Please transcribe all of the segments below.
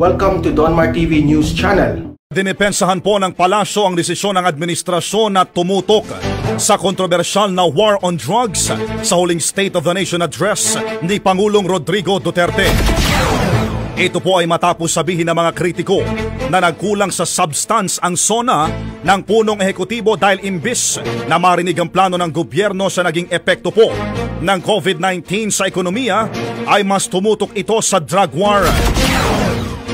Welcome to Donmar TV News Channel. Dinipensahan po ng palasyo ang desisyon ng administrasyon na tumutok sa kontrobersyal na war on drugs sa huling State of the Nation address ni Pangulong Rodrigo Duterte. Ito po ay matapos sabihin ng mga kritiko na nagkulang sa substance ang SONA ng punong ehekutibo dahil imbis na marinig ang plano ng gobyerno sa naging epekto po ng COVID-19 sa ekonomiya ay mas tumutok ito sa drug war.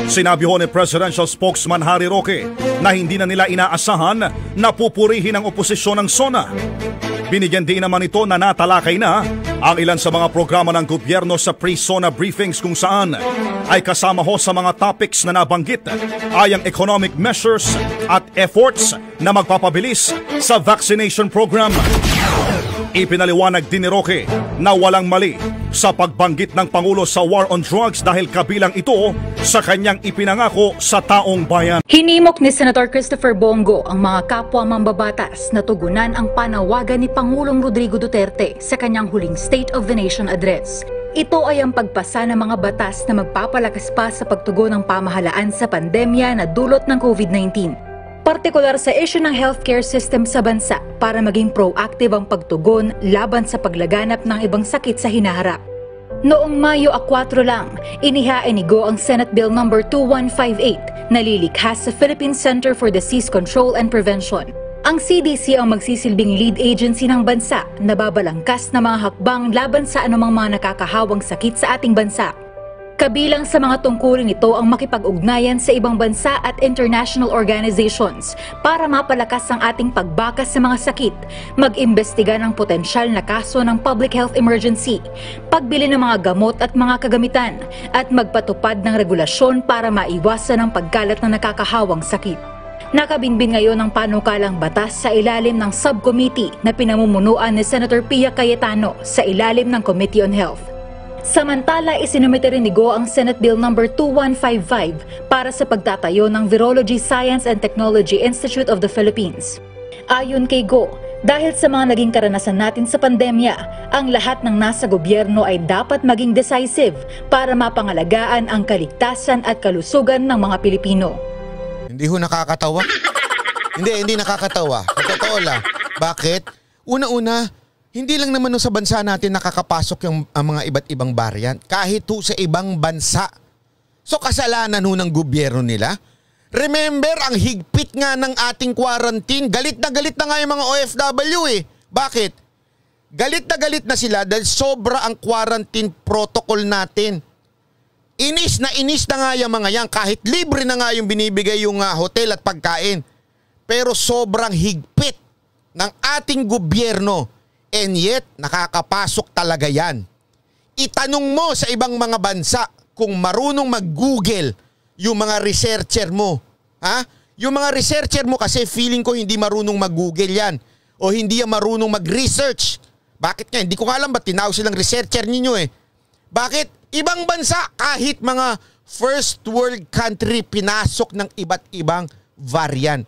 Sinabi ho ni Presidential Spokesman Harry Roque na hindi na nila inaasahan na pupurihin ang oposisyon ng SONA. Binigyan din naman ito na natalakay na ang ilan sa mga programa ng gobyerno sa pre-SONA briefings kung saan ay kasama ho sa mga topics na nabanggit ay ang economic measures at efforts na magpapabilis sa vaccination program. Ipinaliwanag din ni Roque na walang mali sa pagbanggit ng Pangulo sa war on drugs dahil kabilang ito sa kanyang ipinangako sa taong bayan. Hinimok ni Senator Christopher Bongo ang mga kapwa mambabatas na tugunan ang panawagan ni Pangulong Rodrigo Duterte sa kanyang huling State of the Nation address. Ito ay ang pagpasa ng mga batas na magpapalakas pa sa pagtugon ng pamahalaan sa pandemya na dulot ng COVID-19. Partikular sa issue ng healthcare system sa bansa para maging proactive ang pagtugon laban sa paglaganap ng ibang sakit sa hinaharap. Noong Mayo 4 lang, inihain ni Go ang Senate Bill No. 2158 na lilikha sa Philippine Center for Disease Control and Prevention. Ang CDC ang magsisilbing lead agency ng bansa na babalangkas na mga hakbang laban sa anumang mga nakakahawang sakit sa ating bansa. Kabilang sa mga tungkulin nito ang makipag-ugnayan sa ibang bansa at international organizations para mapalakas ang ating pagbakas sa mga sakit, mag-imbestiga ng potensyal na kaso ng public health emergency, pagbili ng mga gamot at mga kagamitan, at magpatupad ng regulasyon para maiwasan ang pagkalat ng nakakahawang sakit. Nakabinbin ngayon ang panukalang batas sa ilalim ng subcommittee na pinamumunuan ni Senator Pia Cayetano sa ilalim ng Committee on Health. Samantala, isinumite rin ni Go ang Senate Bill No. 2155 para sa pagtatayo ng Virology Science and Technology Institute of the Philippines. Ayon kay Go, dahil sa mga naging karanasan natin sa pandemya, ang lahat ng nasa gobyerno ay dapat maging decisive para mapangalagaan ang kaligtasan at kalusugan ng mga Pilipino. Hindi ho nakakatawa? Hindi nakakatawa. Sa totoo lang. Bakit? Una-una, hindi lang naman sa bansa natin nakakapasok yung mga iba't ibang variant. Kahit sa ibang bansa. So kasalanan ho ng gobyerno nila. Remember, ang higpit nga ng ating quarantine. Galit na nga yung mga OFW eh. Bakit? Galit na sila dahil sobra ang quarantine protocol natin. Inis na nga yung mga yan. Kahit libre na nga yung binibigay yung hotel at pagkain. Pero sobrang higpit ng ating gobyerno. And yet, nakakapasok talaga yan. Itanong mo sa ibang mga bansa kung marunong mag-Google yung mga researcher mo. Ha? Yung mga researcher mo kasi feeling ko hindi marunong mag-Google yan. O hindi yan marunong mag-research. Bakit nga? Hindi ko alam ba't tinawag silang researcher ninyo eh. Bakit? Ibang bansa, kahit mga first world country, pinasok ng iba't ibang variant.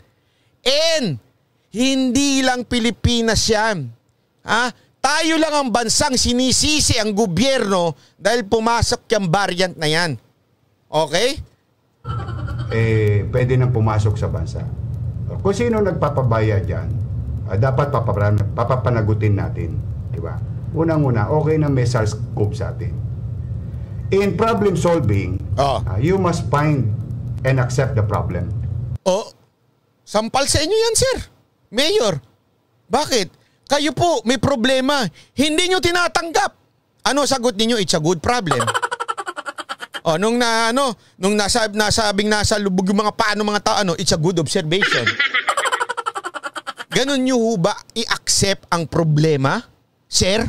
And hindi lang Pilipinas yan. Tayo lang ang bansang sinisisi ang gobyerno dahil pumasok yung variant na yan. Okay? Pwede nang pumasok sa bansa. Kung sino nagpapabaya dyan, dapat papapanagutin natin. Diba? Unang-una, okay na may SARS-CoV sa atin. In problem solving, you must find and accept the problem. Sampal sa inyo yan, sir. Mayor. Bakit? Kayo po, may problema. Hindi nyo tinatanggap. Ano sagot niyo? It's a good problem. Nung nasabing nasa lubog yung mga paano mga tao, it's a good observation. Ganon nyo ho ba i-accept ang problema, sir?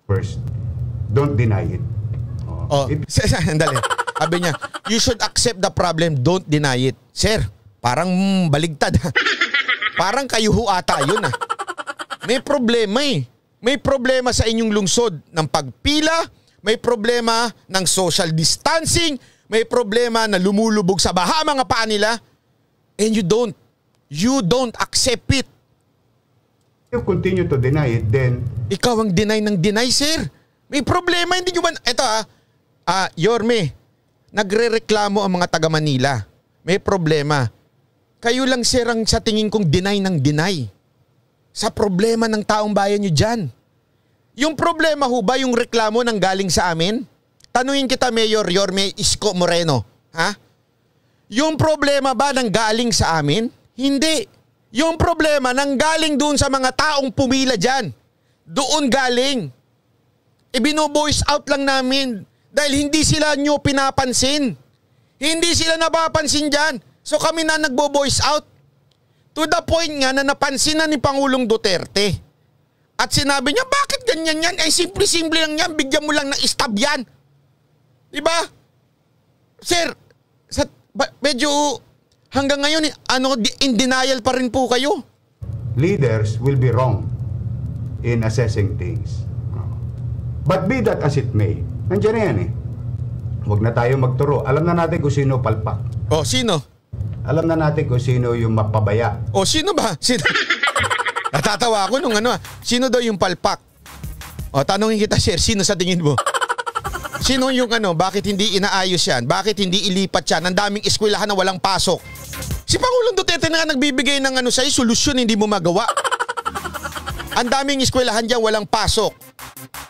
First, don't deny it. Sandali. Sabi niya, you should accept the problem, don't deny it. Sir, parang baligtad. Parang kayo ho ata yun May problema eh. May problema sa inyong lungsod ng pagpila, may problema ng social distancing, may problema na lumulubog sa baha mga paa nila, and you don't accept it. You continue to deny it, then... Ikaw ang deny ng deny, sir. May problema, hindi nyo ba... Ito Yorme, nagrereklamo ang mga taga Manila. May problema. Kayo lang sir ang sa tingin kong deny ng deny sa problema ng taong bayan nyo dyan. Yung problema ho ba yung reklamo nang galing sa amin? Tanungin kita, Mayor Yorme Isko Moreno. Ha? Yung problema ba nang galing sa amin? Hindi. Yung problema nang galing doon sa mga taong pumila dyan. Doon galing. Ibino-voice out lang namin dahil hindi sila nyo pinapansin. Hindi sila napapansin dyan. So kami na nagbo-voice out. To the point nga na napansin na ni Pangulong Duterte. At sinabi niya, bakit ganyan yan? Eh, simple-simple lang yan. Bigyan mo lang ng stab yan. Diba? Sir, medyo hanggang ngayon, in denial pa rin po kayo. Leaders will be wrong in assessing things. But be that as it may, nandiyan na yan eh. Huwag na tayo magturo. Alam na natin kung sino palpak. O, sino? Alam na natin kung sino yung mapabaya. O, sino ba? Sino? Natatawa ako nung sino daw yung palpak? O, tanongin kita, sir, sino sa tingin mo? Sino yung bakit hindi inaayos yan? Bakit hindi ilipat yan? Ang daming eskwelahan na walang pasok. Si Pangulong Duterte na nga nagbibigay ng sa'yo, solusyon, hindi mo magawa. Ang daming eskwelahan dyan, walang pasok.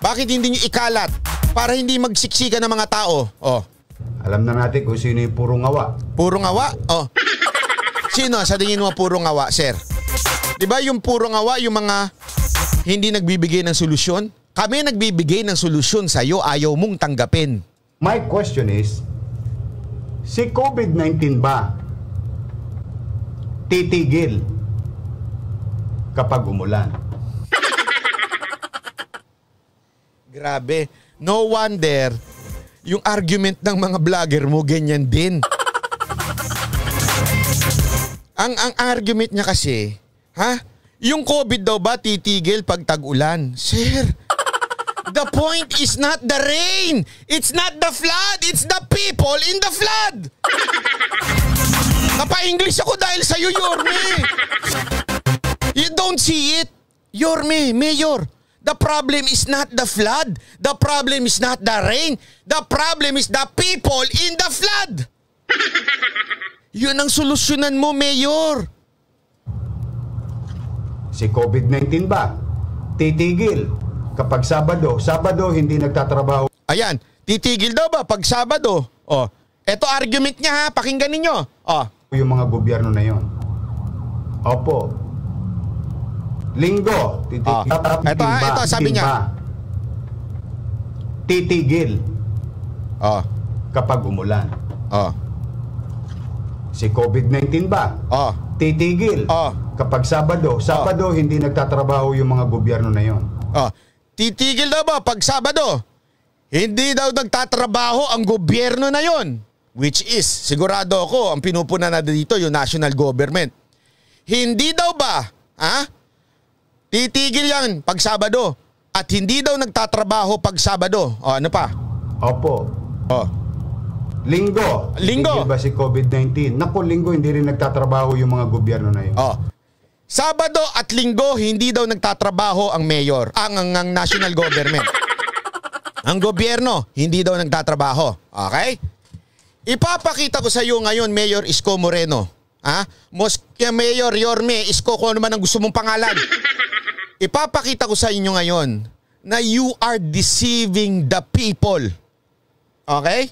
Bakit hindi nyo ikalat? Para hindi magsiksikan ng mga tao. Oh. Alam na natin kung sino yung puro ngawa. Puro ngawa? Oh. Sino sa tingin mo puro ngawa, sir? Diba yung puro ngawa, yung mga hindi nagbibigay ng solusyon? Kami nagbibigay ng solusyon sa'yo, ayaw mong tanggapin. My question is, si COVID-19 ba titigil kapag umulan? Grabe. No wonder, yung argument ng mga vlogger mo, ganyan din. Ang argument niya kasi, yung COVID daw ba titigil pag tag-ulan? Sir, the point is not the rain. It's not the flood. It's the people in the flood. Napa-English ako dahil sa'yo, Yorme. You don't see it. Yorme, Mayor. The problem is not the flood. The problem is not the rain. The problem is the people in the flood. Yun ang solusyonan mo, Mayor. Si COVID-19 ba titigil kapag Sabado hindi nagtatrabaho? Ayan, titigil daw ba pag Sabado? Oh, eto argument niya pakinggan ninyo. Oh. Yung mga gobyerno na yon. Opo. Linggo, titigil. Ito sabi niya. Titigil. Oh. Kapag umulan. Oh. Si COVID-19 ba? Oh. Titigil. Oh. Kapag Sabado hindi nagtatrabaho yung mga gobyerno na yon. Oh. Titigil daw ba pag Sabado? Hindi daw nagtatrabaho ang gobyerno na yon. Which is, sigurado ako, ang pinupuna na dito yung national government. Hindi daw ba, titigil yan pag Sabado at hindi daw nagtatrabaho pag Sabado. O, ano pa? Opo. O. Linggo. Linggo. Titigil ba si COVID-19? Naku, Linggo hindi rin nagtatrabaho yung mga gobyerno na yun. O. Sabado at Linggo hindi daw nagtatrabaho ang mayor, ang national government. Ang gobyerno hindi daw nagtatrabaho. Okay? Ipapakita ko sa iyo ngayon, Mayor Isko Moreno. Mayor Yorme Isko, kung ano man ang gusto mong pangalan. Ipapakita ko sa inyo ngayon na you are deceiving the people. Okay?